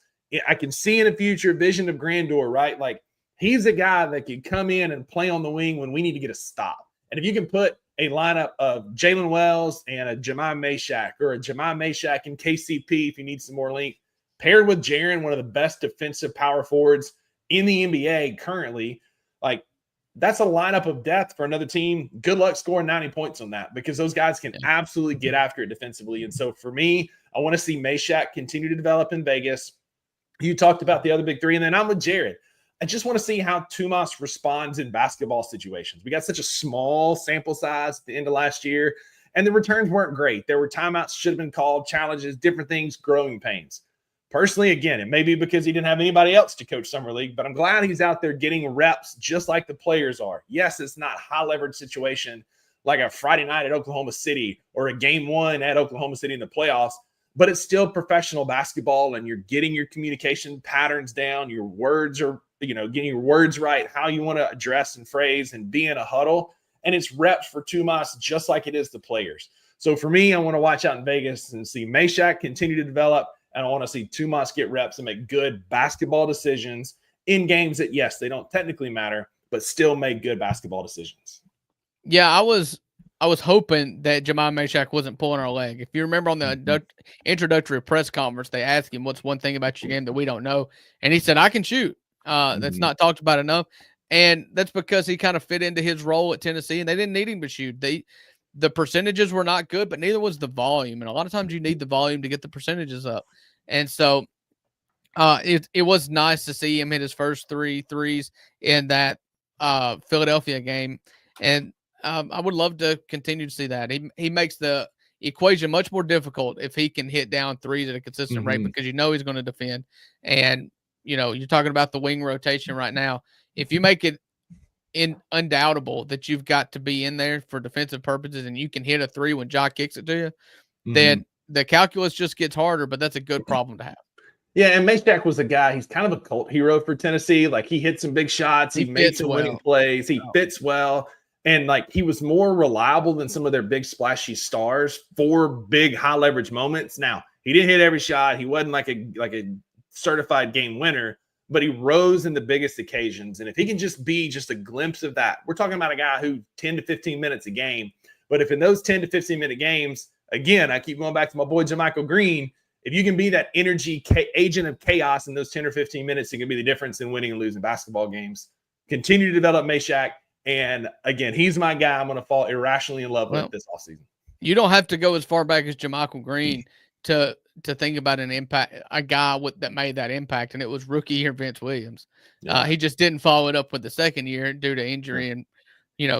I can see in the future vision of grandeur, right? Like, he's a guy that can come in and play on the wing when we need to get a stop. And if you can put a lineup of Jaylen Wells and a Jemai Meshack, or a Jemai Meshack and KCP if you need some more length, paired with Jaren, one of the best defensive power forwards in the NBA currently, like, that's a lineup of death for another team. Good luck scoring 90 points on that, because those guys can absolutely get after it defensively. And so for me, I want to see Meshack continue to develop in Vegas. You talked about the other big three, and then I'm with Jared. I just want to see how Tomas responds in basketball situations. We got such a small sample size at the end of last year, and the returns weren't great. There were timeouts should have been called, challenges, different things, growing pains. Personally, again, it may be because he didn't have anybody else to coach Summer League, but I'm glad he's out there getting reps just like the players are. Yes, it's not high leverage situation like a Friday night at Oklahoma City or a game one at Oklahoma City in the playoffs, but it's still professional basketball, and you're getting your communication patterns down. Your words are, getting your words right, how you want to address and phrase and be in a huddle. And it's reps for Tomas just like it is the players. So for me, I want to watch out in Vegas and see Meshack continue to develop. And I want to see Tomas get reps and make good basketball decisions in games that, yes, they don't technically matter, but still make good basketball decisions. Yeah, I was hoping that Jahmai Meshack wasn't pulling our leg. If you remember on the introductory press conference, they asked him, what's one thing about your game that we don't know? And he said, I can shoot. That's not talked about enough. And that's because he kind of fit into his role at Tennessee, and they didn't need him to shoot. The percentages were not good, but neither was the volume. And a lot of times you need the volume to get the percentages up. And so it was nice to see him hit his first 3 threes in that Philadelphia game. And I would love to continue to see that. He makes the equation much more difficult if he can hit down threes at a consistent rate, because he's going to defend. And, you're talking about the wing rotation right now. If you make it undoubtable that you've got to be in there for defensive purposes and you can hit a three when Ja kicks it to you, then the calculus just gets harder, but that's a good problem to have. Yeah, and Meshack was a guy, he's kind of a cult hero for Tennessee. Like, he hit some big shots. He made some winning plays. He fits well. And, he was more reliable than some of their big splashy stars for big high leverage moments. Now, he didn't hit every shot. He wasn't like a certified game winner, but he rose in the biggest occasions. And if he can just be just a glimpse of that, we're talking about a guy who 10 to 15 minutes a game. But if in those 10 to 15 minute games, again, I keep going back to my boy, JaMychal Green, if you can be that energy agent of chaos in those 10 or 15 minutes, it can be the difference in winning and losing basketball games. Continue to develop Meshack. And again, he's my guy I'm going to fall irrationally in love with this offseason. You don't have to go as far back as JaMychal Green to think about a guy that made that impact, and it was rookie year Vince Williams. Yeah. He just didn't follow it up with the second year due to injury, and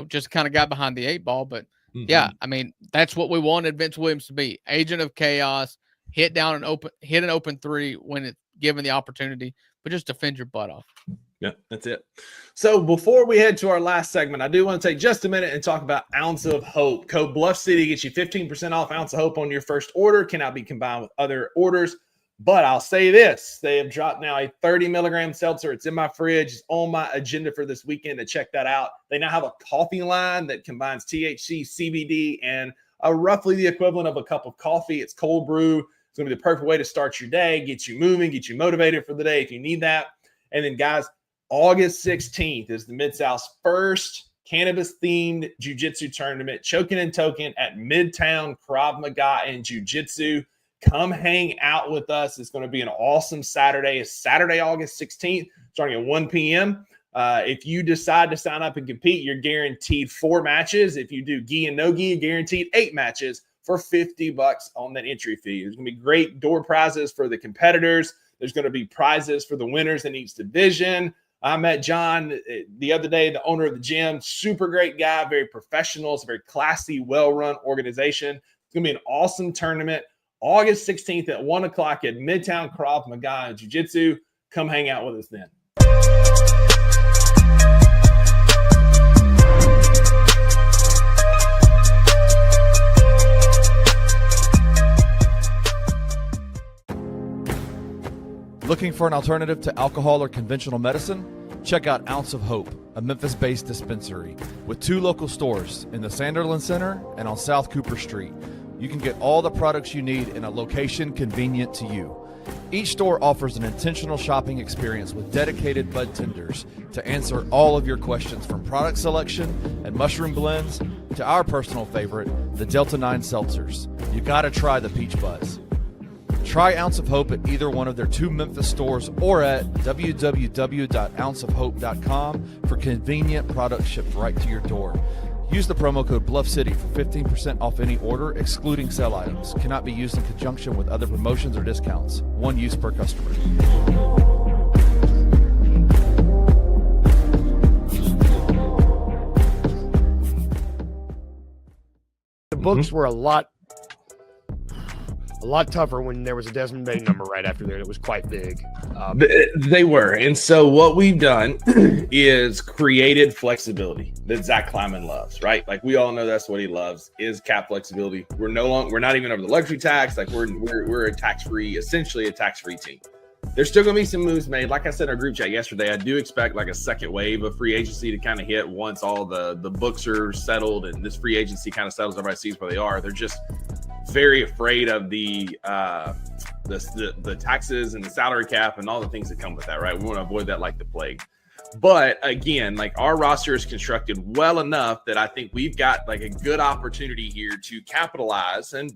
just kind of got behind the 8 ball. But yeah, I mean, that's what we wanted Vince Williams to be: agent of chaos, hit an open three when it's given the opportunity, but just defend your butt off. Yeah, that's it. So before we head to our last segment, I do want to take just a minute and talk about Ounce of Hope. Code Bluff City gets you 15% off Ounce of Hope on your first order. Cannot be combined with other orders. But I'll say this. They have dropped now a 30 milligram seltzer. It's in my fridge. It's on my agenda for this weekend to check that out. They now have a coffee line that combines THC, CBD, and roughly the equivalent of a cup of coffee. It's cold brew. It's going to be the perfect way to start your day, get you moving, get you motivated for the day if you need that. And then, guys, August 16th is the Mid-South's first cannabis-themed jiu-jitsu tournament, Choking and Token at Midtown Krav Maga and Jiu-Jitsu. Come hang out with us. It's going to be an awesome Saturday. It's Saturday, August 16th, starting at 1 p.m. If you decide to sign up and compete, you're guaranteed 4 matches. If you do gi and no gi, you're guaranteed 8 matches for $50 on that entry fee. There's going to be great door prizes for the competitors. There's going to be prizes for the winners in each division. I met John the other day, the owner of the gym. Super great guy, very professional. It's a very classy, well-run organization. It's going to be an awesome tournament. August 16th at 1 o'clock at Midtown Krav Maga and Jiu-Jitsu. Come hang out with us then. Looking for an alternative to alcohol or conventional medicine? Check out Ounce of Hope, a Memphis-based dispensary with 2 local stores in the Sanderland Center and on South Cooper Street. You can get all the products you need in a location convenient to you. Each store offers an intentional shopping experience with dedicated bud tenders to answer all of your questions, from product selection and mushroom blends to our personal favorite, the Delta 9 seltzers. You gotta try the Peach Buzz. Try Ounce of Hope at either one of their 2 Memphis stores or at www.ounceofhope.com for convenient products shipped right to your door. Use the promo code Bluff City for 15% off any order, excluding sale items. Cannot be used in conjunction with other promotions or discounts. One use per customer. The books were a lot tougher when there was a Desmond Bay number right after there. It was quite big. They were. And so what we've done is created flexibility that Zach Kleiman loves, right? Like we all know that's what he loves is cap flexibility. We're not even over the luxury tax. Like we're a tax-free, essentially a tax-free team. There's still going to be some moves made. Like I said in our group chat yesterday, I do expect like a second wave of free agency to kind of hit once all the books are settled and this free agency kind of settles. Everybody sees where they are. They're just very afraid of the taxes and the salary cap and all the things that come with that, right? We want to avoid that like the plague. But again, like our roster is constructed well enough that I think we've got like a good opportunity here to capitalize and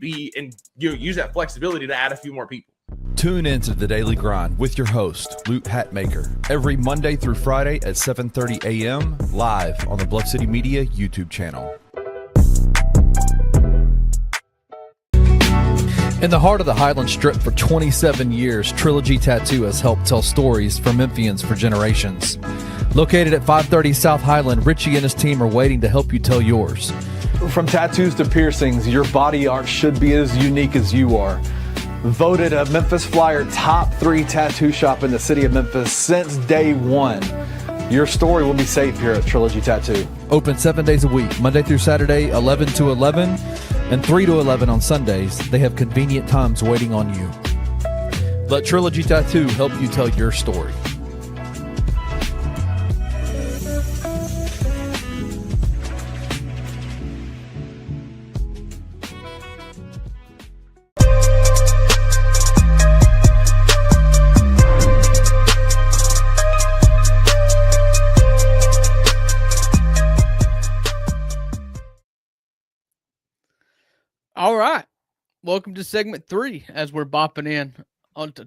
use that flexibility to add a few more people. Tune into The Daily Grind with your host, Luke Hatmaker, every Monday through Friday at 7:30 a.m. live on the Bluff City Media YouTube channel. In the heart of the Highland Strip for 27 years, Trilogy Tattoo has helped tell stories for Memphians for generations. Located at 530 South Highland, Richie and his team are waiting to help you tell yours. From tattoos to piercings, your body art should be as unique as you are. Voted a Memphis Flyer top 3 tattoo shop in the city of Memphis since day one. Your story will be safe here at Trilogy Tattoo. Open 7 days a week, Monday through Saturday, 11 to 11, and 3 to 11 on Sundays. They have convenient times waiting on you. Let Trilogy Tattoo help you tell your story. All right. Welcome to segment 3 as we're bopping in on to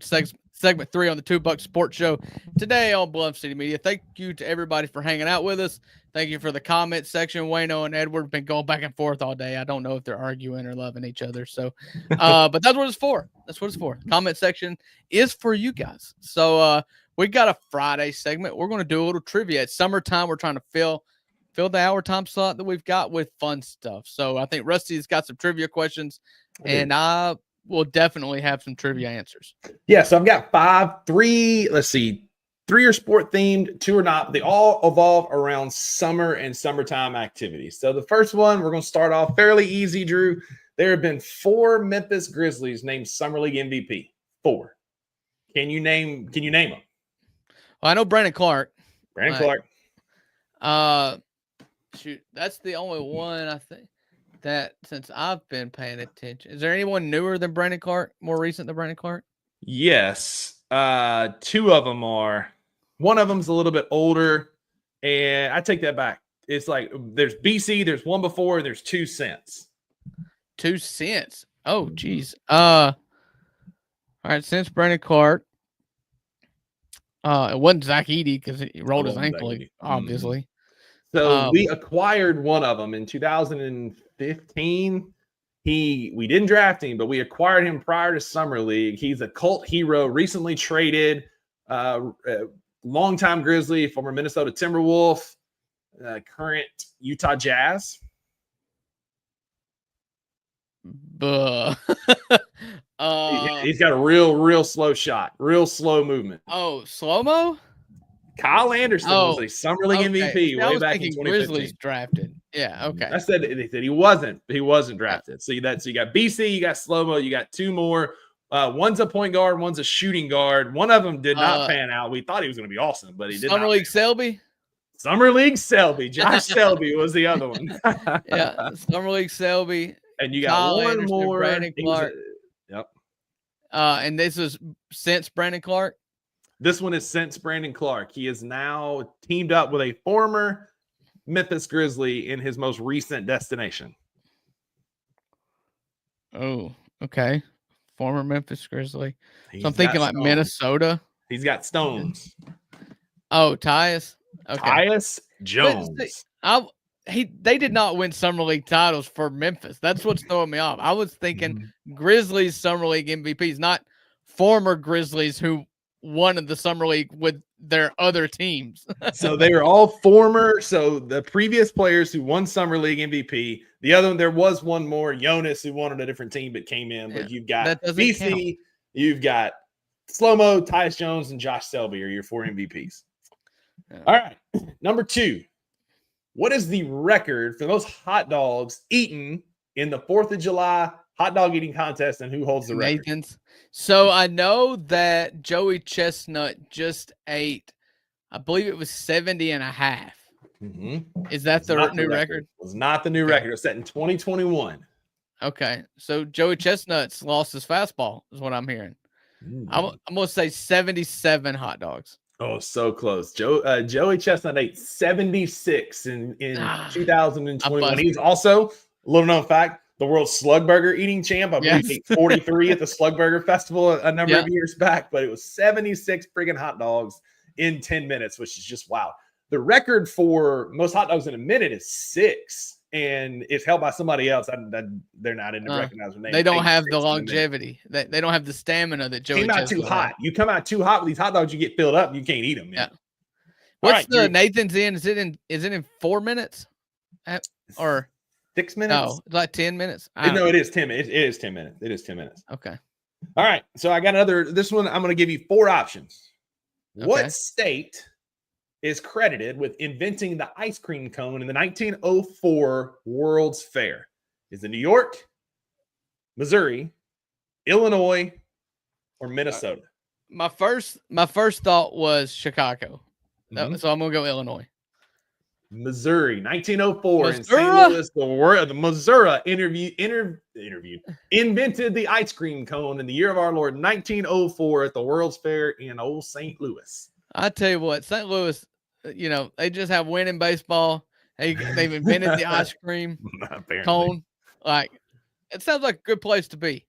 segment 3 on the $2 Sports Show today on Bluff City Media. Thank you to everybody for hanging out with us. Thank you for the comment section. Wayno and Edward have been going back and forth all day. I don't know if they're arguing or loving each other. So, but that's what it's for. That's what it's for. Comment section is for you guys. So we got a Friday segment. We're going to do a little trivia. It's summertime. We're trying to fill the hour time slot that we've got with fun stuff. So I think Rusty's got some trivia questions, and I will definitely have some trivia answers. Yeah, so I've got 3 are sport themed, 2 are not. They all evolve around summer and summertime activities. So the first one, we're going to start off fairly easy, Drew. There have been 4 Memphis Grizzlies named Summer League MVP. 4. Can you name them? Well, I know Brandon Clark. Clark. Shoot, that's the only one I think that since I've been paying attention. Is there anyone newer than Brandon Clark, more recent than Brandon Clark? Yes. 2 of them are. One of them's a little bit older, and I take that back. It's like there's BC, there's one before, and there's 2 since. 2 since. Oh, geez. All right, since Brandon Clark. It wasn't Zach Edey because he rolled his ankle, obviously. So we acquired one of them in 2015. We didn't draft him, but we acquired him prior to Summer League. He's a cult hero, recently traded, longtime Grizzly, former Minnesota Timberwolf, current Utah Jazz. He's got a real slow shot, real slow movement. Oh, slow-mo? Kyle Anderson was a Summer League MVP way back in 2015. Grizzlies drafted. Yeah, okay. I said they said he wasn't drafted. So you got BC, you got slow-mo, you got 2 more. One's a point guard, one's a shooting guard. One of them did not pan out. We thought he was going to be awesome, but he did not. Summer League Selby. Summer League Selby. Josh Selby was the other one. Yeah, Summer League Selby. And you got Kyle one Anderson, more. Brandon Clark. Yep. And this is since Brandon Clark. This one is since Brandon Clark. He is now teamed up with a former Memphis Grizzly in his most recent destination. Oh, okay. Former Memphis Grizzly. He's So I'm thinking got like stones. Minnesota. He's got stones. Oh, Tyus. Okay. Tyus But Jones. see, they did not win Summer League titles for Memphis. That's what's throwing me off. I was thinking Grizzlies Summer League MVPs, not former Grizzlies who won the Summer League with their other teams. So they were all former. So the previous players who won Summer League MVP. The other one, there was one more, Jonas, who wanted a different team but came in. But you've got BC, you've got Slow-Mo, Tyus Jones, and Josh Selby are your 4 MVPs. All right. Number 2. What is the record for the most hot dogs eaten in the 4th of July hot dog eating contest, and who holds the record? Nathan's. So I know that Joey Chestnut just ate, I believe it was 70 and a half. Is that the new record? It was not the new record. It was set in 2021. Okay. So Joey Chestnut's lost his fastball is what I'm hearing. I'm going to say 77 hot dogs. Oh, so close. Joey Chestnut ate 76 in 2021. He's also, a little known fact, the world slug burger eating champ. I believe he ate 43 at the Slug Burger Festival a number of years back, but it was 76 friggin' hot dogs in 10 minutes, which is just wow. The record for most hot dogs in a minute is 6, and it's held by somebody else. They're not in the recognized name. They don't have the longevity. They don't have the stamina that Joey Chestnut. Too hot. You come out too hot with these hot dogs, you get filled up. You can't eat them. Man. Yeah. What's the Nathan's in? Is it in 4 minutes? Or 6 minutes? No, like 10 minutes. No, it is 10 minutes. It is 10 minutes. It is 10 minutes. Okay. All right. So I got this one. I'm going to give you 4 options. Okay. What state is credited with inventing the ice cream cone in the 1904 World's Fair? Is it New York, Missouri, Illinois, or Minnesota? My first thought was Chicago. So I'm going to go Illinois. Missouri, 1904 in St. Louis, the Missouri invented the ice cream cone in the year of our Lord 1904 at the World's Fair in old St. Louis. I tell you what, St. Louis, they just have winning baseball. They've invented the ice cream cone. Like, it sounds like a good place to be.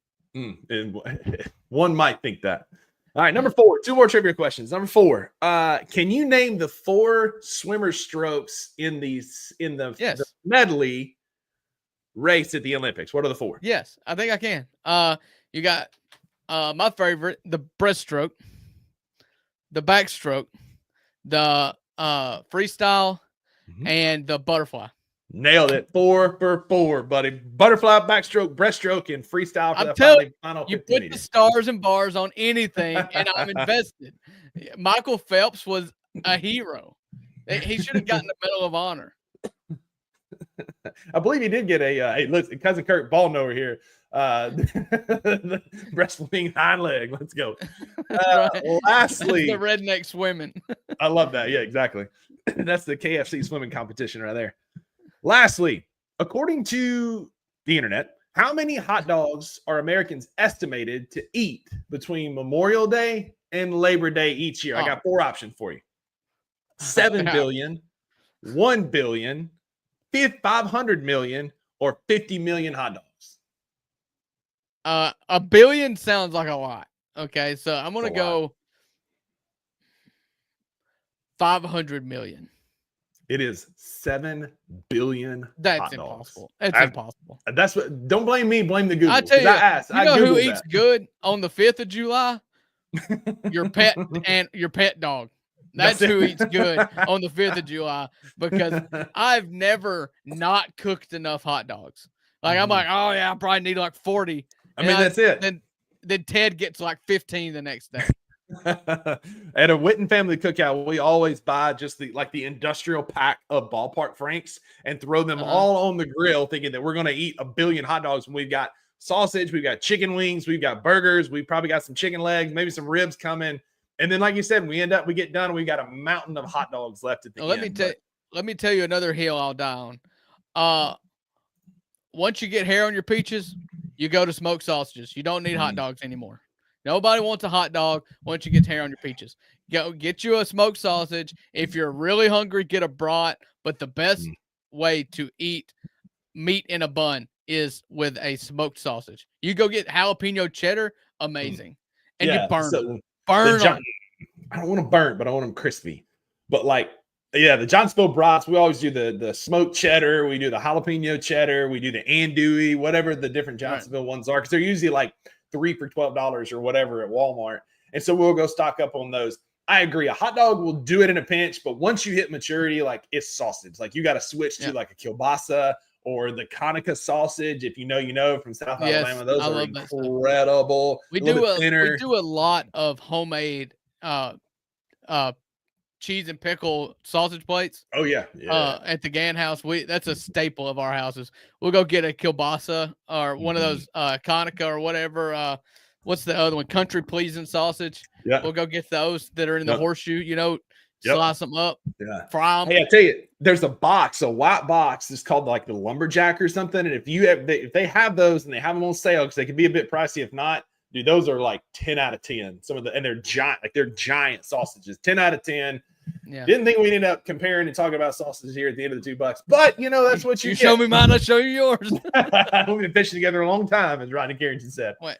One might think that. All right, number 4. 2 more trivia questions. Number 4. Can you name the 4 swimmer strokes in the medley race at the Olympics? What are the 4? Yes, I think I can. You got my favorite, the breaststroke, the backstroke, the freestyle, and the butterfly. Nailed it. 4 for 4, buddy. Butterfly, backstroke, breaststroke, and freestyle for the final 50 you put meters. The stars and bars on anything, and I'm invested. Michael Phelps was a hero. He should have gotten the Medal of Honor. I believe he did get a listen, cousin Kurt Baldwin over here. The breast wing hind leg. Let's go. Lastly, the redneck swimming. I love that. Yeah, exactly. That's the KFC swimming competition right there. Lastly, according to the internet, how many hot dogs are Americans estimated to eat between Memorial Day and Labor Day each year? I got 4 options for you. 7 billion, 1 billion, 500 million, or 50 million hot dogs. 1 billion sounds like a lot. Okay, so I'm going to go 500 million. It is 7 billion. That's impossible. It's impossible. That's what. Don't blame me. Blame the Google. I tell you, you know who eats good on the 5th of July? Your pet and your pet dog. That's who eats good on the 5th of July, because I've never not cooked enough hot dogs. Like, I'm like, oh yeah, I probably need like 40. I mean, that's it. Then Ted gets like 15 the next day. At a Witten family cookout, we always buy just the industrial pack of ballpark franks and throw them all on the grill, thinking that we're going to eat 1 billion hot dogs. And we've got sausage, we've got chicken wings, we've got burgers, we probably got some chicken legs, maybe some ribs coming. And then, like you said, we get done and we got a mountain of hot dogs left at the end. Let me tell you another hill I'll die on. Once you get hair on your peaches, you go to smoked sausages. You don't need hot dogs anymore. Nobody wants a hot dog once you get hair on your peaches. Go get you a smoked sausage. If you're really hungry, get a brat. But the best way to eat meat in a bun is with a smoked sausage. You go get jalapeno cheddar, amazing. And you burn them. Burn them. I don't want them burnt, but I want them crispy. But like, yeah, the Johnsonville brats, we always do the smoked cheddar. We do the jalapeno cheddar. We do the andouille, whatever the different Johnsonville ones are, because they're usually like 3 for $12 or whatever at Walmart. And so we'll go stock up on those. I agree. A hot dog will do it in a pinch, but once you hit maturity, like it's sausage. Like you got to switch to like a kielbasa or the Conica sausage. If you know from South Alabama, those are incredible. We do a lot of homemade cheese and pickle sausage plates. Oh yeah. At the Gann house, that's a staple of our houses. We'll go get a kielbasa or one of those Conica or whatever. What's the other one? Country pleasing sausage. Yeah. We'll go get those that are in the horseshoe, slice them up, fry them. Hey, I tell you, there's a white box. It's called like the Lumberjack or something. And if they have those and they have them on sale, because they can be a bit pricey. If not, dude, those are like 10 out of 10. And they're giant, like they're giant sausages. 10 out of 10. Yeah. Didn't think we'd end up comparing and talking about sausages here at the end of the $2, but that's what you show me mine, I'll show you yours. We've been fishing together a long time, as Rodney Carrington said. Wait.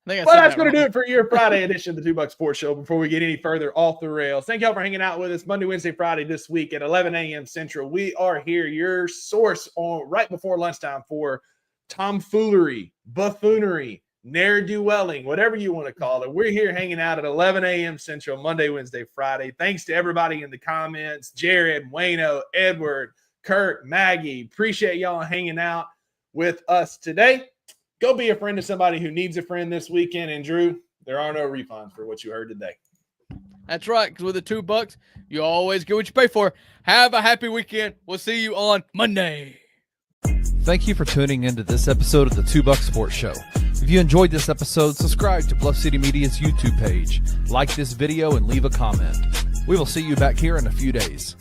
Well, that's going to do it for your Friday edition of the $2 Sports Show. Before we get any further off the rails, thank y'all for hanging out with us Monday, Wednesday, Friday this week at 11 a.m. Central. We are here, your source on right before lunchtime for tomfoolery, buffoonery, ne'er-do-welling, whatever you want to call it. We're here hanging out at 11 a.m. Central, Monday, Wednesday, Friday. Thanks to everybody in the comments, Jared, Wayno, Edward, Kurt, Maggie. Appreciate y'all hanging out with us today. Go be a friend to somebody who needs a friend this weekend. And Drew, there are no refunds for what you heard today. That's right, because with the $2, you always get what you pay for. Have a happy weekend. We'll see you on Monday. Thank you for tuning into this episode of the $2 Sports Show. If you enjoyed this episode, subscribe to Bluff City Media's YouTube page, like this video, and leave a comment. We will see you back here in a few days.